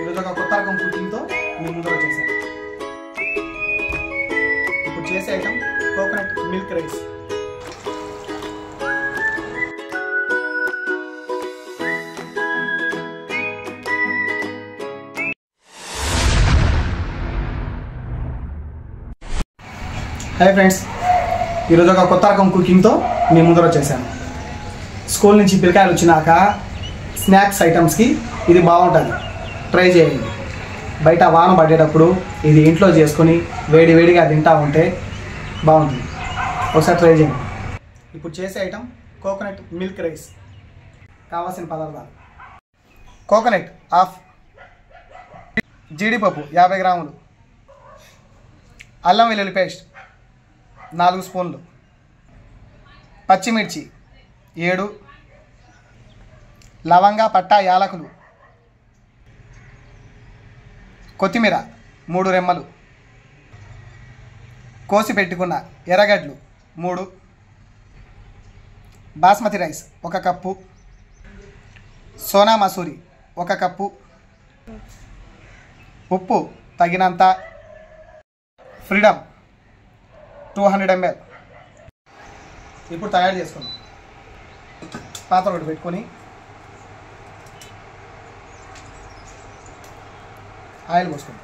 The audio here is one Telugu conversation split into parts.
ఈరోజు ఒక కొత్త రకం కుకింగ్తో మీ ముందర వచ్చేసాను. ఇప్పుడు చేసే item coconut milk rice. Hi friends, ఈరోజు ఒక కొత్త రకం కుకింగ్తో మీ ముందర వచ్చేసాను. స్కూల్ నుంచి పిల్లకాయలు వచ్చినాక స్నాక్స్ ఐటమ్స్కి ఇది బాగుంటుంది, ట్రై చేయండి. బయట వాన పడేటప్పుడు ఇది ఇంట్లో చేసుకొని వేడివేడిగా తింటా ఉంటే బాగుంటుంది. ఒకసారి ట్రై చేయండి. ఇప్పుడు చేసే ఐటమ్ కోకోనట్ మిల్క్ రైస్. కావాల్సిన పదార్థాలు: కోకోనట్ హాఫ్, జీడిపప్పు 50 గ్రాములు, అల్లం వెల్లుల్లి పేస్ట్ 4 స్పూన్లు, పచ్చిమిర్చి 7, లవంగా పట్టా యాలకులు, కొత్తిమీర 3 రెమ్మలు, కోసి పెట్టుకున్న ఎర్రగడ్డలు 3, basmati rice 1 cup, Sona Masoori 1 cup, ఉప్పు తగినంత, ఫ్రీడమ్ 200 ml. ఇప్పుడు తయారు చేసుకుందాం. పాత్ర ఒకటి పెట్టుకొని ఆయిల్ పోసుకుందాం.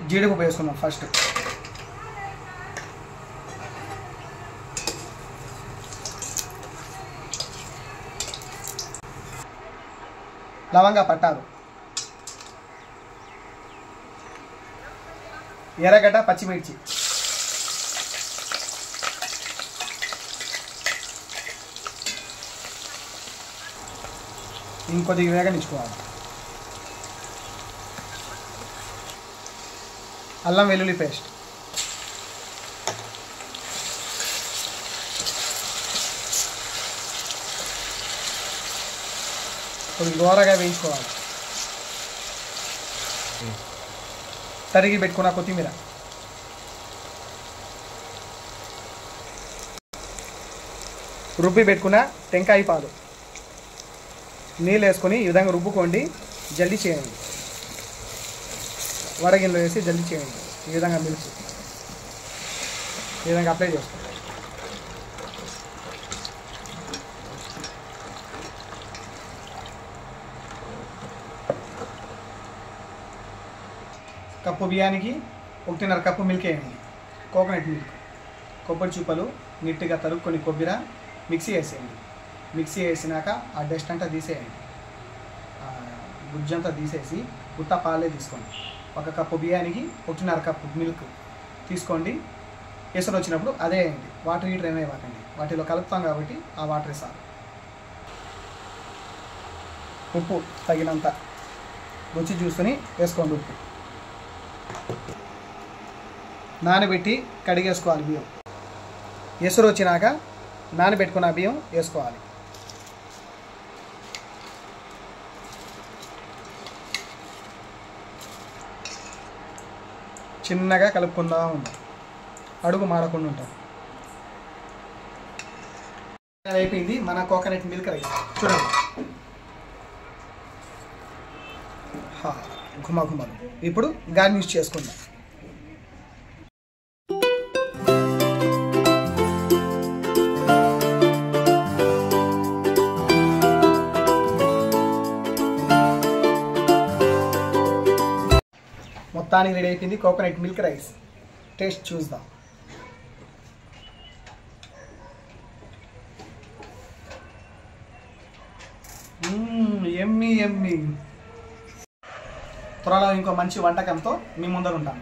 జీడిపప్పు వేసుకుందాం ఫస్ట్. లవంగా పట్టాలు, ఎర్రగడ్డ, పచ్చిమిర్చి, ఇంకొద్దిగా వేగనిచ్చుకోవాలి. అల్లం వెల్లుల్లి పేస్ట్, కొద్దిగా దూరగా వేయించుకోవాలి. తరిగి పెట్టుకున్న కొత్తిమీర, రుబ్బి పెట్టుకున్న టెంకాయ పాలు, నీళ్ళు వేసుకొని ఈ విధంగా రుబ్బుకోండి. జల్దీ చేయండి, వడగిన్నెలో వేసి జల్దీ చేయండి. ఈ విధంగా మిల్క్ ఈ విధంగా అప్లై చేసుకోండి. కప్పు బియ్యానికి 1.5 కప్పు మిల్క్ వేయండి. కోకోనట్ మిల్క్, కొబ్బరి చూపలు నీట్గా తరుక్కొని కొబ్బరి మిక్సీ వేసేయండి. మిక్సీ వేసినాక ఆ డస్ట్ అంతా తీసేయండి, గుజ్జంతా తీసేసి ఉత్త పాలే తీసుకోండి. 1 కప్పు బియ్యానికి 1.5 కప్పు మిల్క్ తీసుకోండి. ఎసరు వచ్చినప్పుడు అదే వేయండి. వాటర్ హీటర్ ఏమే ఇవ్వకండి, వాటిలో కలుపుతాం కాబట్టి ఆ వాటర్ వేసాలి. ఉప్పు తగినంత రుచి చూసుకొని వేసుకోండి. ఉప్పు నానబెట్టి కడిగేసుకోవాలి బియ్యం. ఎసరు వచ్చినాక నానబెట్టుకున్న బియ్యం వేసుకోవాలి. చిన్నగా కలుపుకుందా ఉంది, అడుగు మాడకుండా ఉంటుంది. అయిపోయింది మన కోకోనట్ మిల్క్ రైస్. చూడండి, ఘుమఘుమలు. ఇప్పుడు గార్నిష్ చేసుకుందాం. మొత్తానికి రెడీ అయిపోయింది కోకోనట్ మిల్క్ రైస్. టేస్ట్ చూద్దాం. Emmy Emmy. త్వరలో ఇంకో మంచి వంటకంతో మీ ముందర ఉంటాను.